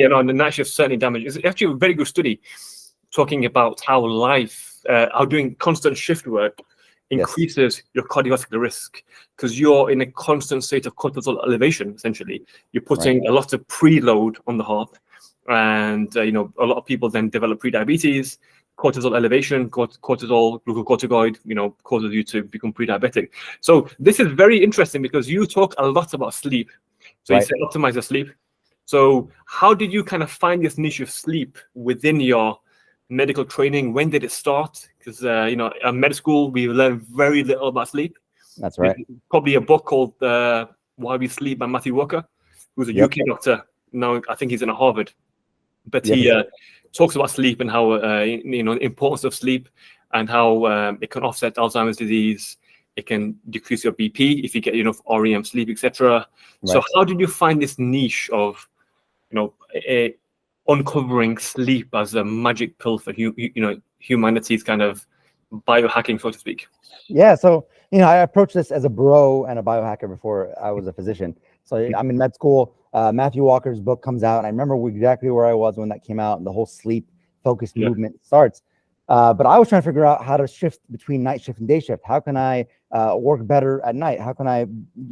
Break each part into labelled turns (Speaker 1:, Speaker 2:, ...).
Speaker 1: you know, the night shift certainly damages. It's actually a very good study talking about how how doing constant shift work increases your cardiovascular risk, because you're in a constant state of cortisol elevation. Essentially, you're putting a lot of preload on the heart, and you know, a lot of people then develop prediabetes. Cortisol elevation, cortisol, glucocorticoid, you know, causes you to become pre-diabetic. So this is very interesting because you talk a lot about sleep. So you say optimize your sleep. So how did you kind of find this niche of sleep within your medical training? When did it start? Because you know, at med school we learn very little about sleep.
Speaker 2: That's right.
Speaker 1: Probably a book called Why We Sleep by Matthew Walker, who's a UK doctor. Now I think he's in Harvard, but he talks about sleep and how you know, the importance of sleep and how it can offset Alzheimer's disease. It can decrease your BP if you get enough REM sleep, etc. So how did you find this niche of, you know, uncovering sleep as a magic pill for you know, humanity's kind of biohacking, so to speak?
Speaker 2: Yeah, so you know, I approached this as a bro and a biohacker before I was a physician. So I'm in med school. Matthew Walker's book comes out, and I remember exactly where I was when that came out, and the whole sleep-focused movement starts. But I was trying to figure out how to shift between night shift and day shift. How can I work better at night? How can I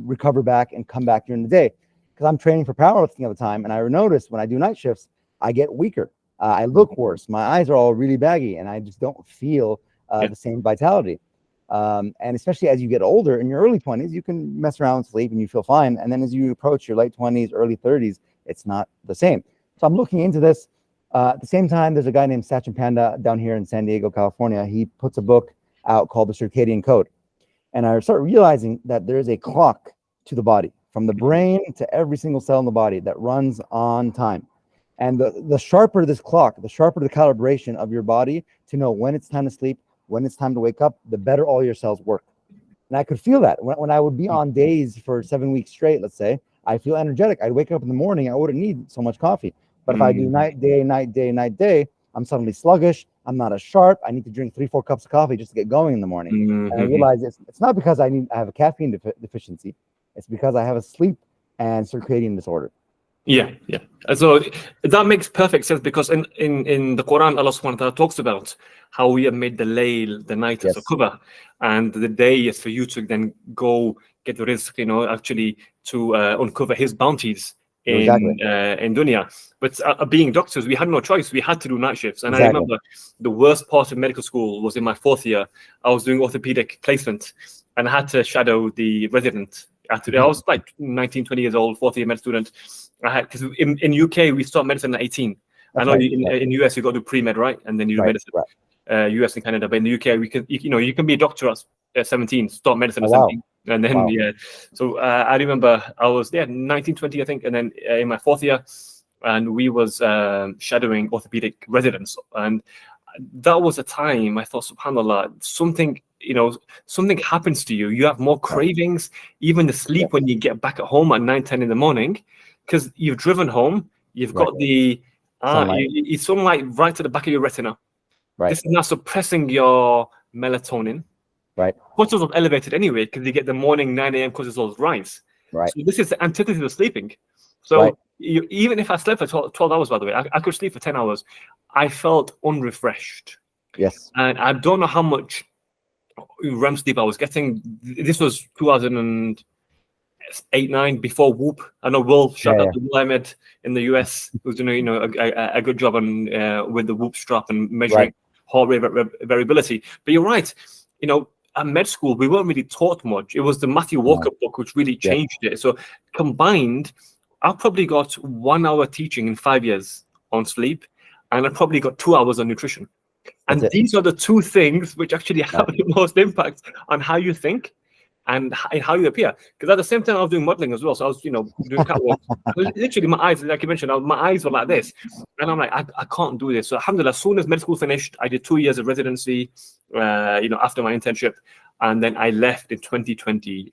Speaker 2: recover back and come back during the day? Because I'm training for powerlifting at the time, and I noticed when I do night shifts, I get weaker. I look worse. My eyes are all really baggy, and I just don't feel the same vitality. And especially as you get older, in your early 20s, you can mess around with sleep and you feel fine. And then as you approach your late 20s, early 30s, it's not the same. So I'm looking into this. At the same time, there's a guy named Sachin Panda down here in San Diego, California. He puts a book out called The Circadian Code. And I start realizing that there's a clock to the body, from the brain to every single cell in the body, that runs on time. And the sharper this clock, the sharper the calibration of your body to know when it's time to sleep, when it's time to wake up, the better all your cells work. And I could feel that when I would be on days for 7 weeks straight, let's say, I feel energetic. I'd wake up in the morning, I wouldn't need so much coffee. But if I do night, day, night, day, night, day, I'm suddenly sluggish. I'm not as sharp. I need to drink 3-4 cups of coffee just to get going in the morning. And I realize it's not because I have a caffeine deficiency. It's because I have a sleep and circadian disorder.
Speaker 1: Yeah. So that makes perfect sense, because in the Quran, Allah subhanahu wa ta'ala talks about how we have made the layl, the night, as a cover, and the day is for you to then go get the rizq, you know, actually to uncover his bounties in dunya. But being doctors, we had no choice. We had to do night shifts. And I remember the worst part of medical school was in my 4th year. I was doing orthopedic placement, and I had to shadow the resident. I was like 19, 20 years old, 4th year med student. Because in UK we start medicine at 18. I know in US you got to do pre-med, right? And then you do medicine. US and Canada, but in the UK you can be a doctor at 17, start medicine at 17, and then So I remember I was 19, 20, I think, and then in my 4th year, and we was shadowing orthopedic residents, and that was a time I thought, subhanallah, something happens to you. You have more cravings, even the sleep when you get back at home at 9, 10 in the morning, because you've driven home, you've got the sunlight right to the back of your retina. This is now suppressing your melatonin. Cortisol elevated anyway, because you get the morning 9 a.m. cortisol rise. So this is the antithesis of sleeping. So even if I slept for 12 hours, by the way, I could sleep for 10 hours. I felt unrefreshed. And I don't know how much REM sleep I was getting. This was 2008, 9, before Whoop. I know Will, shout out to Will Ahmed in the US, who's doing a good job on with the Whoop strap and measuring heart rate variability. But you're right, at med school we weren't really taught much. It was the Matthew Walker book which really changed it. So combined, I probably got 1 hour teaching in 5 years on sleep, and I probably got 2 hours on nutrition. And these are the two things which actually have the most impact on how you think and how you appear. Because at the same time, I was doing modeling as well. So I was, doing catwalk. Literally, my eyes, like you mentioned, my eyes were like this. And I'm like, I can't do this. So alhamdulillah, as soon as med school finished, I did 2 years of residency, after my internship. And then I left in 2020.